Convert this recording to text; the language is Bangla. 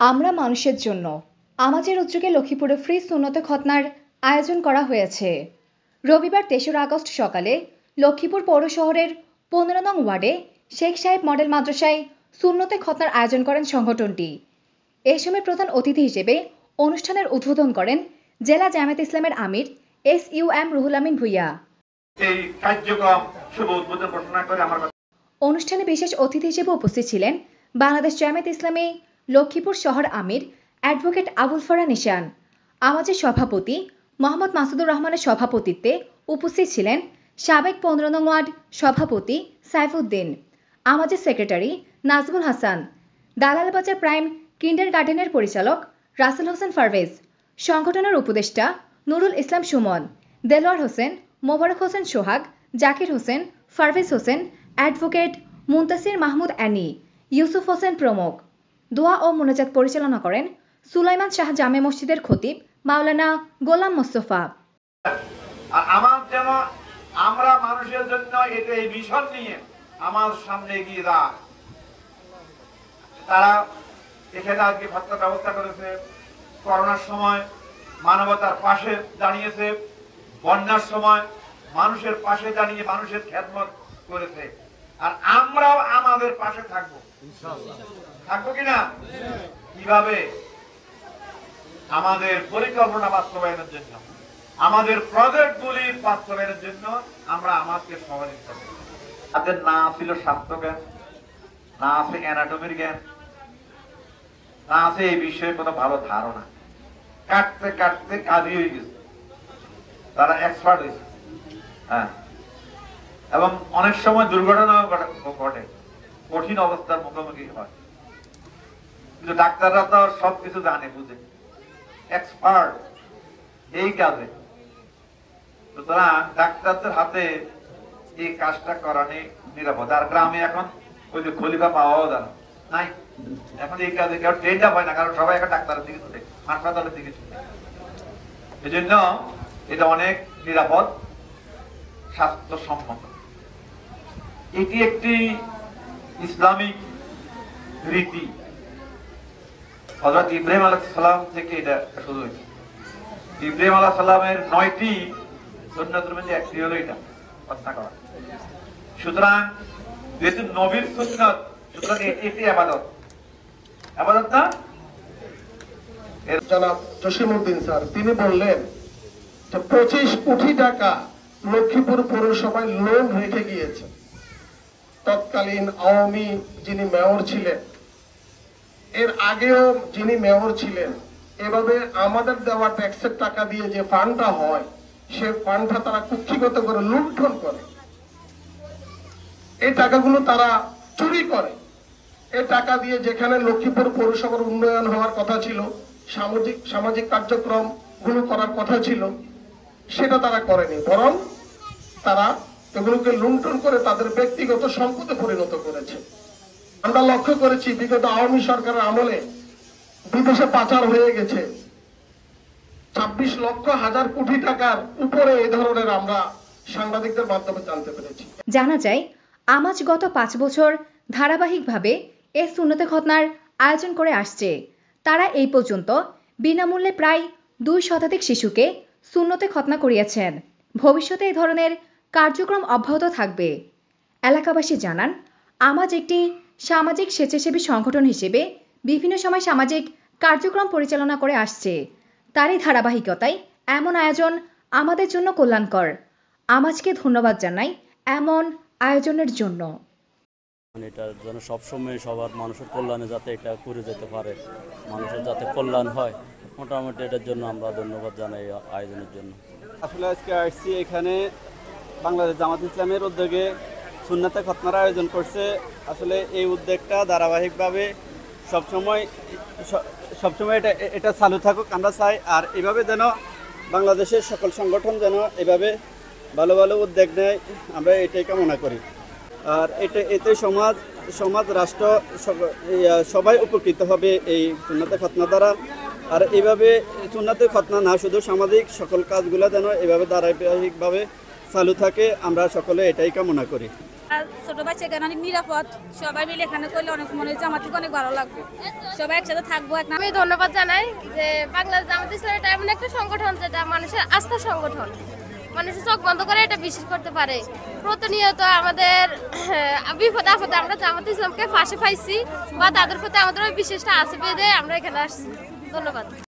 আমরা মানুষের জন্য আমাদের উদ্যোগে লক্ষ্মীপুরে ফ্রি সুন্নতে খতনার আয়োজন করা হয়েছে। রবিবার ৩রা আগস্ট সকালে লক্ষ্মীপুর পৌর শহরের ১৫ নং ওয়ার্ডে শেখ সাহেব মডেল মাদ্রাসায় সুন্নতে খতনার আয়োজন করেন সংগঠনটি। এ সময় প্রধান অতিথি হিসেবে অনুষ্ঠানের উদ্বোধন করেন জেলা জামায়াত ইসলামের আমির SUM রুহুল আমিন ভুইয়া। এই কার্যক্রম শুভ উদ্বোধন ঘোষণা করে আমার অনুষ্ঠানে বিশেষ অতিথি হিসেবে উপস্থিত ছিলেন বাংলাদেশ জামায়াত ইসলামী লক্ষ্মীপুর শহর আমির অ্যাডভোকেট আবুল ফরা নিশান। আমাদের সভাপতি মোহাম্মদ মাসুদুর রহমানের সভাপতিত্বে উপস্থিত ছিলেন সাবেক ১৫ নং ওয়ার্ড সভাপতি সাইফুদ্দিন, আমাদের সেক্রেটারি নাজমুল হাসান, দালালবাজার প্রাইম কিন্ডার গার্ডেনের পরিচালক রাসেল হোসেন পারভেজ, সংগঠনের উপদেষ্টা নুরুল ইসলাম সুমন, দেলোয়ার হোসেন, মোবারক হোসেন সোহাগ, জাকির হোসেন, পারভেজ হোসেন, অ্যাডভোকেট মুনতাসির মাহমুদ অ্যানি, ইউসুফ হোসেন প্রমুখ। দোয়া ও মোনাজাত পরিচালনা করেন সুলাইমান শাহ জামে মসজিদের খতিব মাওলানা গোলাম মোস্তফা। আমরা মানুষের জন্য এটা এই মিশন নিয়ে আমার সামনে এগিয়ে যায়। তারা এখানে আজকে ভাতা ব্যবস্থা করেছে, করোনার সময় মানবতার পাশে দাঁড়িয়েছে, বন্যার সময় মানুষের পাশে দাঁড়িয়ে মানুষের খেদমত করেছে। আর আমরাও আমাদের পাশে থাকবো, থাকবো কিনা? কিভাবে? আমাদের পরিকল্পনা বাস্তবায়নের জন্য, আমাদের প্রজেক্টগুলি বাস্তবায়নের জন্য আমরা আমাকে সহযোগিতা করি। তাদের না ছিল স্বাস্থ্য জ্ঞান, না আছে অ্যানাটমির জ্ঞান, না আছে এই বিষয়ে কোনো ভালো ধারণা। কাটতে কাটতে কাজই হয়ে গেছে, তারা এক্সপার্ট হয়েছে। হ্যাঁ, এবং অনেক সময় দুর্ঘটনাও ঘটে, কঠিন অবস্থার মুখোমুখি হয়। কিন্তু ডাক্তাররা তো সবকিছু জানে, বুঝে, এক্সপার্ট এই কাজে। সুতরাং ডাক্তারদের হাতে এই কাজটা করানি নিরাপদ। আর গ্রামে এখন ওই যে খলিফা পাওয়াও যায় নাই, এখন এই কাজে কেউ ট্রেনটা হয় না, কারণ সবাই এখন ডাক্তারের দিকে ছুটে, হাসপাতালের দিকে ছুটে। এই জন্য এটা অনেক নিরাপদ, স্বাস্থ্যসম্মত। এটি একটি ইসলামিক রীতি। হযরত ইব্রাহিম আলাইহিস সালাম থেকে এটা শুরু হয়েছে। ইব্রাহিম আলাইহিস সালামের ৯টি সুন্নাতের মধ্যে একটি হলো এটা, খতনা করা। সুতরাং যেহেতু নবীর সুন্নাত, সুতরাং এটি ইবাদত। ইবাদত না? জনাব জসিমউদ্দিন স্যার তিনি বললেন যে ২৫ কোটি টাকা লক্ষ্মীপুর পৌরসভায় লোন রেখে গিয়েছে। তৎকালীন আওয়ামী যিনি মেয়র ছিলেন, এর আগেও যিনি মেয়র ছিলেন, এভাবে আমাদের দেওয়া ট্যাক্সের টাকা দিয়ে যে ফান্ডটা হয়, সে ফান্ডটা তারা কুক্ষিগত করে লুণ্ঠন করে, এই টাকাগুলো তারা চুরি করে। এই টাকা দিয়ে যেখানে লক্ষ্মীপুর পৌরসভার উন্নয়ন হওয়ার কথা ছিল, সামাজিক কার্যক্রম গুলো করার কথা ছিল, সেটা তারা করেনি, বরং তারা এগুলোকে লুণ্ঠন করে তাদের ব্যক্তিগত সম্পদে পরিণত করেছে। আমরা লক্ষ্য করেছি বিগত আওয়ামী সরকারের আমলে বিদেশে পাচার হয়ে গেছে ২৬ লক্ষ হাজার কোটি টাকার উপরে। এই ধরনের আমরা সাংবাদিকদের মাধ্যমে জানতে পেরেছি। জানা যায় আমাজ গত ৫ বছর ধারাবাহিকভাবে এ সুন্নতে খতনার আয়োজন করে আসছে। তারা এই পর্যন্ত বিনামূল্যে প্রায় ২ শতাধিক শিশুকে সুন্নতে খতনা করিয়েছেন। ভবিষ্যতে এই ধরনের কার্যক্রম অব্যাহত থাকবে। এলাকাবাসী জানান, আমাজ একটি সামাজিক স্বেচ্ছাসেবী সংগঠন হিসেবে বিভিন্ন সময় সামাজিক কার্যক্রম পরিচালনা করে আসছে। তারই ধারাবাহিকতায় এমন আয়োজন আমাদের জন্য কল্যাণকর। আমাজকে ধন্যবাদ জানাই এমন আয়োজনের জন্য। এটার জন্য সবসময় সবার মানুষের কল্যাণে যাতে এটা করে যেতে পারে, মানুষের যাতে কল্যাণ হয়, মোটামুটি এটার জন্য আমরা ধন্যবাদ জানাই আয়োজনের জন্য। আসলে আজকে আসছি এখানে বাংলাদেশ জামাত ইসলামের উদ্যোগে সুন্নতে খতনার আয়োজন করছে। আসলে এই উদ্যোগটা ধারাবাহিকভাবে সবসময় এটা চালু থাকুক আমরা চাই। আর এভাবে যেন বাংলাদেশের সকল সংগঠন যেন এভাবে ভালো ভালো উদ্যোগ নেয়, আমরা এটাই কামনা করি। আর এতে সমাজ রাষ্ট্র সবাই উপকৃত হবে এই সুন্নতে খতনা দ্বারা। আর এইভাবে সুন্নতে খতনা না, শুধু সামাজিক সকল কাজগুলো যেন এভাবে ধারাবাহিকভাবে চালু থাকে, আমরা সকলে এটাই কামনা করি। আর ছোট বাচ্চা এখানে অনেক নিরাপদ, সবাই মিলে এখানে করলে অনেক মনে হচ্ছে আমার থেকে অনেক ভালো লাগবে, সবাই একসাথে থাকবো। আমি ধন্যবাদ জানাই যে বাংলাদেশ জামাত ইসলামী এটা এমন একটা সংগঠন যেটা মানুষের আস্থার সংগঠন, মানুষের চোখ বন্ধ করে এটা বিশ্বাস করতে পারে। প্রতিনিয়ত আমাদের বিপদে আপদে আমরা জামাত ইসলামকে পাশে পাইছি বা তাদের প্রতি আমাদের ওই বিশ্বাসটা আছে বেঁধে আমরা এখানে আসছি। ধন্যবাদ।